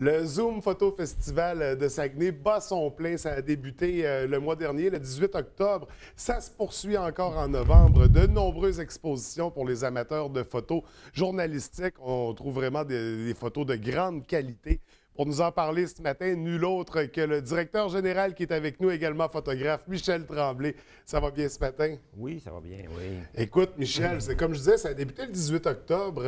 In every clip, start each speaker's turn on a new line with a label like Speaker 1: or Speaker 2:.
Speaker 1: Le Zoom Photo Festival de Saguenay bat son plein. Ça a débuté le mois dernier, le 18 octobre. Ça se poursuit encore en novembre. De nombreuses expositions pour les amateurs de photos journalistiques. On trouve vraiment des photos de grande qualité. Pour nous en parler ce matin, nul autre que le directeur général qui est avec nous, également photographe, Michel Tremblay. Ça va bien ce matin?
Speaker 2: Oui, ça va bien, oui.
Speaker 1: Écoute, Michel, c'est comme je disais, ça a débuté le 18 octobre,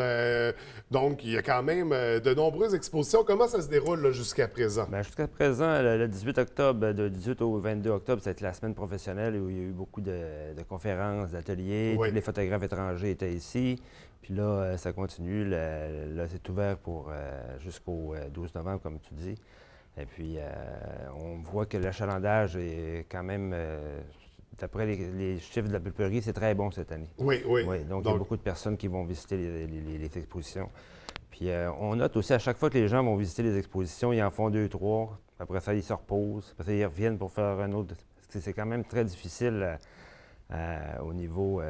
Speaker 1: donc il y a quand même de nombreuses expositions. Comment ça se déroule là, jusqu'à présent?
Speaker 2: Bien, jusqu'à présent, le 18 octobre, de 18 au 22 octobre, c'était la semaine professionnelle où il y a eu beaucoup de conférences, d'ateliers.
Speaker 1: Oui.
Speaker 2: Tous les photographes étrangers étaient ici. Puis là, ça continue. Là, c'est ouvert pour jusqu'au 12 novembre, comme tu dis. Et puis, on voit que l'achalandage est quand même, d'après les chiffres de la pulperie, c'est très bon cette année.
Speaker 1: Oui, oui.
Speaker 2: Oui, donc il y a beaucoup de personnes qui vont visiter les expositions. Puis on note aussi à chaque fois que les gens vont visiter les expositions, ils en font 2, 3. Après ça, ils se reposent. Après ça, ils reviennent pour faire un autre. Parce que c'est quand même très difficile au niveau.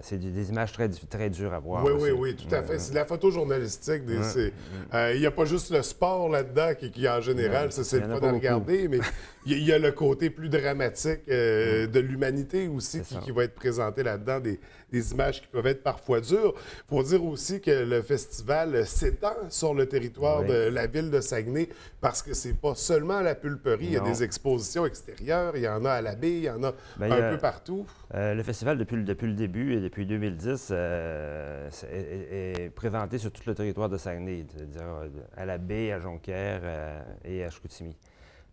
Speaker 2: C'est des images très dures à voir.
Speaker 1: Oui,
Speaker 2: aussi.
Speaker 1: oui, tout à fait. C'est de la photo journalistique. Il n'y a pas juste le sport là-dedans qui en général, ça c'est le fun à regarder, mais il y a le côté plus dramatique de l'humanité aussi qui va être présenté là-dedans, des images qui peuvent être parfois dures. Il faut dire aussi que le festival s'étend sur le territoire de la ville de Saguenay parce que c'est pas seulement à la pulperie, il y a des expositions extérieures, il y en a à la baie, il y en a un peu partout.
Speaker 2: Le festival, depuis le début et depuis 2010, est présenté sur tout le territoire de Saguenay, c'est-à-dire à la baie, à Jonquière et à Chicoutimi.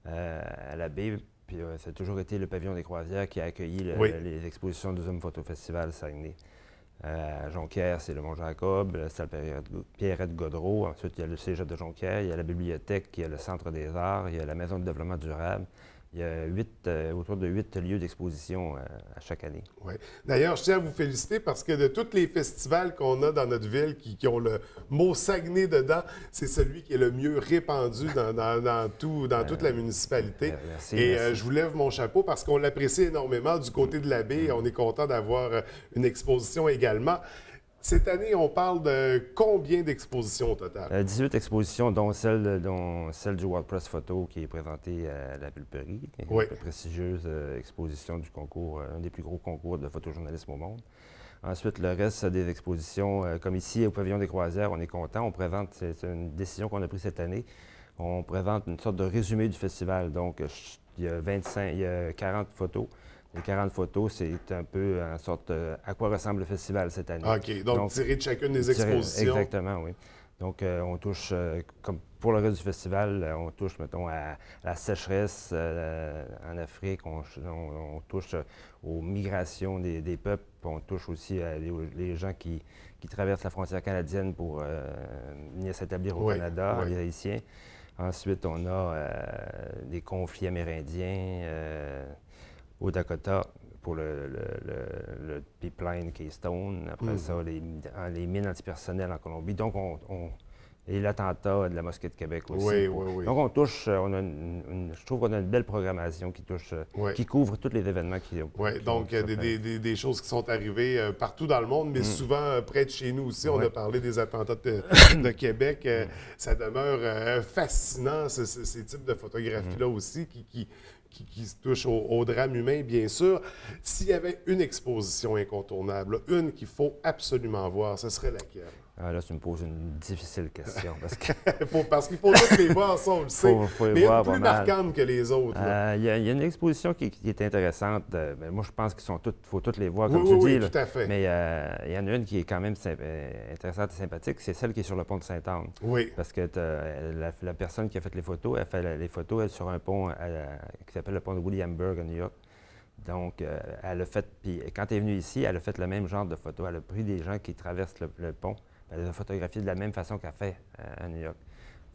Speaker 2: À la baie, puis ça a toujours été le pavillon des croisières qui a accueilli les expositions du Zoom Photo Festival Saguenay. À Jonquière, c'est le Mont-Jacob, la salle Pierrette Godreau. Ensuite, il y a le cégep de Jonquière, il y a la bibliothèque, il y a le Centre des arts, il y a la Maison de développement durable. Il y a autour de 8 lieux d'exposition à chaque année.
Speaker 1: Oui. D'ailleurs, je tiens à vous féliciter parce que de tous les festivals qu'on a dans notre ville qui ont le mot Saguenay dedans, c'est celui qui est le mieux répandu dans toute la municipalité.
Speaker 2: Merci,
Speaker 1: Et
Speaker 2: merci.
Speaker 1: je vous lève mon chapeau parce qu'on l'apprécie énormément du côté de la baie. On est content d'avoir une exposition également. Cette année, on parle de combien d'expositions au total?
Speaker 2: 18 expositions, dont celle du World Press Photo qui est présentée à la Pulperie,
Speaker 1: Oui.
Speaker 2: une prestigieuse exposition du concours, un des plus gros concours de photojournalisme au monde. Ensuite, le reste des expositions, comme ici au Pavillon des Croisières, on est content. On présente, c'est une décision qu'on a prise cette année, on présente une sorte de résumé du festival. Donc, il y a 40 photos. Les 40 photos, c'est un peu en sorte à quoi ressemble le festival cette année.
Speaker 1: OK. Donc tiré de chacune des expositions.
Speaker 2: Exactement, oui. Donc, on touche, comme pour le reste du festival, on touche, mettons, à la sécheresse en Afrique, on touche aux migrations des peuples, on touche aussi à les gens qui traversent la frontière canadienne pour venir s'établir au Canada, les Haïtiens. Ensuite, on a des conflits amérindiens au Dakota pour le pipeline Keystone. Après ça, les mines antipersonnelles en Colombie. Donc, et l'attentat de la Mosquée de Québec aussi.
Speaker 1: Oui.
Speaker 2: Donc, on touche, je trouve qu'on a une belle programmation qui couvre tous les événements
Speaker 1: Oui, donc des choses qui sont arrivées partout dans le monde, mais souvent près de chez nous aussi. On a parlé des attentats de Québec. Ça demeure fascinant, ces types de photographies-là aussi, qui se touchent au drame humain, bien sûr. S'il y avait une exposition incontournable, une qu'il faut absolument voir, ce serait laquelle?
Speaker 2: Ah, là, tu me poses une difficile question.
Speaker 1: Parce qu'il faut toutes les voir, ça, on le sait.
Speaker 2: Faut
Speaker 1: mais
Speaker 2: voir
Speaker 1: une plus marquante que les autres.
Speaker 2: Il y a une exposition qui est intéressante. Moi, je pense qu'il faut toutes les voir, comme tu dis.
Speaker 1: Oui,
Speaker 2: là.
Speaker 1: Tout à fait.
Speaker 2: Mais il y en a une qui est quand même intéressante et sympathique, c'est celle qui est sur le pont de Sainte-Anne.
Speaker 1: Oui.
Speaker 2: Parce que la personne qui a fait les photos, elle fait les photos elle, sur un pont qui s'appelle le pont de Williamsburg à New York. Donc, elle a fait, puis quand elle est venue ici, elle a fait le même genre de photos. Elle a pris des gens qui traversent le pont. Elle les a photographiés de la même façon qu'elle fait à New York.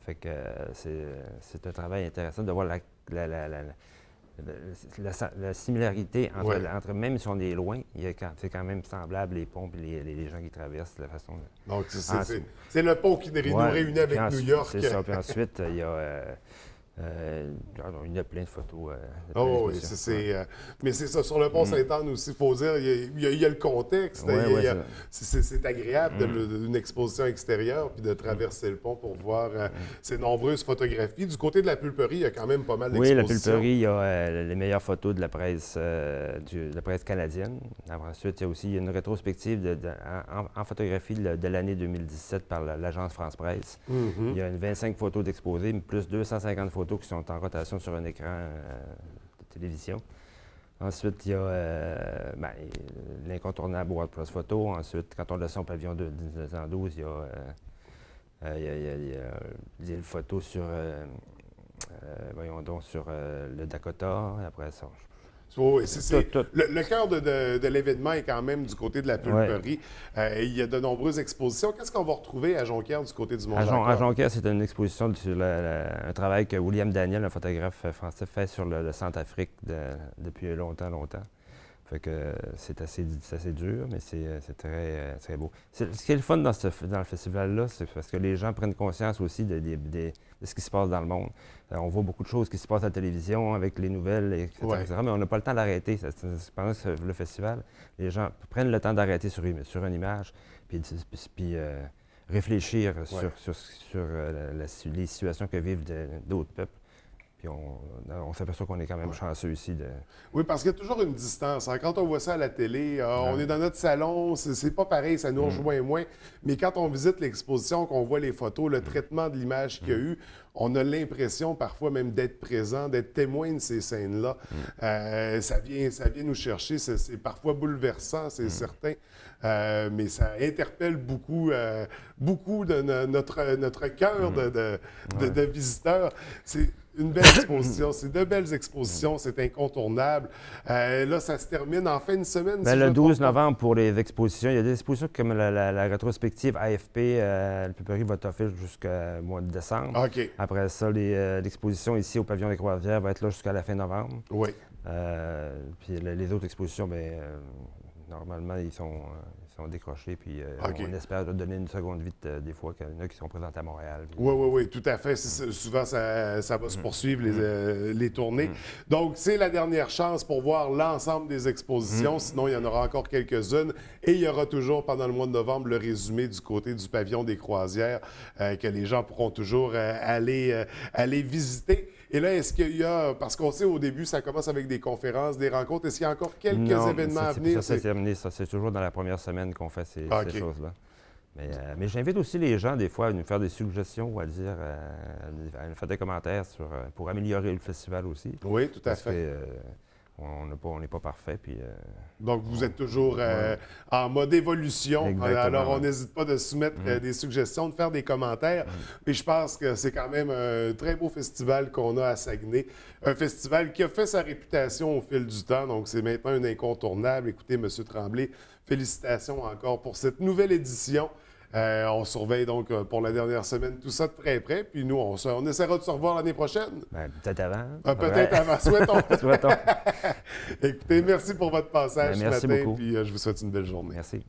Speaker 2: Fait que c'est un travail intéressant de voir la similarité entre, même si on est loin, c'est quand même semblable les ponts et les gens qui traversent de la façon.
Speaker 1: Donc, c'est le pont qui nous réunit avec New York.
Speaker 2: C'est ça. Puis ensuite, il y a Il y a plein de photos.
Speaker 1: Oh, oui, mais c'est ça. Sur le pont Sainte-Anne aussi, il faut dire, il y a le contexte. C'est agréable d'une exposition extérieure puis de traverser le pont pour voir ces nombreuses photographies. Du côté de la pulperie, il y a quand même pas mal d'expositions.
Speaker 2: Oui, la pulperie, il y a les meilleures photos de la presse, canadienne. Ensuite, il y a aussi une rétrospective en photographie de l'année 2017 par l'agence France Presse. Il y a 25 photos d'exposés, plus 250 photos qui sont en rotation sur un écran de télévision. Ensuite, il y a l'incontournable World Press Photo. Ensuite, quand on descend au pavillon de 1912, il y a des photos sur, sur le Dakota. Après ça,
Speaker 1: oui, le cœur de l'événement est quand même du côté de la pulperie. Il y a de nombreuses expositions. Qu'est-ce qu'on va retrouver à Jonquière du côté du Mont-Jacques?
Speaker 2: À Jonquière, c'est une exposition sur un travail que William Daniel, un photographe français, fait sur le Centrafrique depuis longtemps. Fait que c'est assez dur, mais c'est très beau. Ce qui est le fun dans le festival-là, c'est parce que les gens prennent conscience aussi de ce qui se passe dans le monde. On voit beaucoup de choses qui se passent à la télévision avec les nouvelles, etc., mais on n'a pas le temps d'arrêter. Pendant le festival, les gens prennent le temps d'arrêter sur une image, puis réfléchir sur les situations que vivent d'autres peuples. Puis on s'aperçoit qu'on est quand même chanceux ici.
Speaker 1: Oui, parce qu'il y a toujours une distance. Quand on voit ça à la télé, on est dans notre salon, c'est pas pareil, ça nous rejoint moins. Mais quand on visite l'exposition, qu'on voit les photos, le traitement de l'image qu'il y a eu, on a l'impression parfois même d'être présent, d'être témoin de ces scènes-là. Ça vient nous chercher. C'est parfois bouleversant, c'est certain. Mais ça interpelle beaucoup de notre cœur de visiteurs. C'est une belle exposition. C'est de belles expositions. C'est incontournable. Là, ça se termine en fin de semaine.
Speaker 2: Le 12 novembre pour les expositions. Il y a des expositions comme la rétrospective AFP. La pulperie va t'offrir jusqu'au mois de décembre.
Speaker 1: OK.
Speaker 2: Après ça, l'exposition ici au pavillon des Croisières va être là jusqu'à la fin novembre.
Speaker 1: Oui.
Speaker 2: Puis les autres expositions, normalement, ils sont décrochés, puis on espère donner une seconde vie des fois, qu'il y en a qui sont présentés à Montréal.
Speaker 1: Oui, tout à fait. Souvent, ça va se poursuivre, les tournées. Donc, c'est la dernière chance pour voir l'ensemble des expositions. Sinon, il y en aura encore quelques-unes. Et il y aura toujours, pendant le mois de novembre, le résumé du côté du pavillon des Croisières que les gens pourront toujours aller visiter. Et là, est-ce qu'il y a, parce qu'on sait au début, ça commence avec des conférences, des rencontres, est-ce qu'il y a encore quelques événements à venir?
Speaker 2: Ça, c'est terminé. Ça, c'est toujours dans la première semaine qu'on fait ces choses-là. Mais j'invite aussi les gens, des fois, à nous faire des suggestions ou à nous faire des commentaires pour améliorer le festival aussi.
Speaker 1: Oui, tout à fait.
Speaker 2: On n'est pas parfait. Puis,
Speaker 1: donc, vous êtes toujours en mode évolution.
Speaker 2: Exactement,
Speaker 1: alors, on n'hésite pas de soumettre des suggestions, de faire des commentaires. Mais je pense que c'est quand même un très beau festival qu'on a à Saguenay. Un festival qui a fait sa réputation au fil du temps. Donc, c'est maintenant un incontournable. Écoutez, M. Tremblay, félicitations encore pour cette nouvelle édition. On surveille donc pour la dernière semaine tout ça de très près. Puis nous, on essaiera de se revoir l'année prochaine.
Speaker 2: Peut-être avant.
Speaker 1: Peut-être avant. Souhaitons.
Speaker 2: Souhaitons.
Speaker 1: Écoutez, merci pour votre passage ce matin.
Speaker 2: Merci beaucoup.
Speaker 1: Puis je vous souhaite une belle journée.
Speaker 2: Merci.